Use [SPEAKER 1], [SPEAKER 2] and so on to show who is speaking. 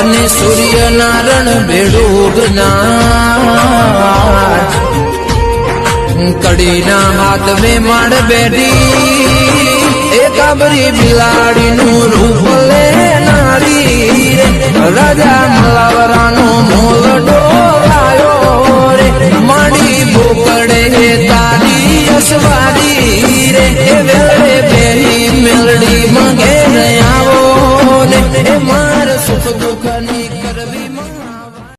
[SPEAKER 1] અને સૂર્ય નારણ ભેડું જ્ઞાન કડીના હાથ વેમાડ બેઠી એકાબરી બિલાડીનું રૂપ લેનારી રે રાજા મલાવરાનો મોલડો આવ્યો રે માડી બોકડે તારી અસવારી રે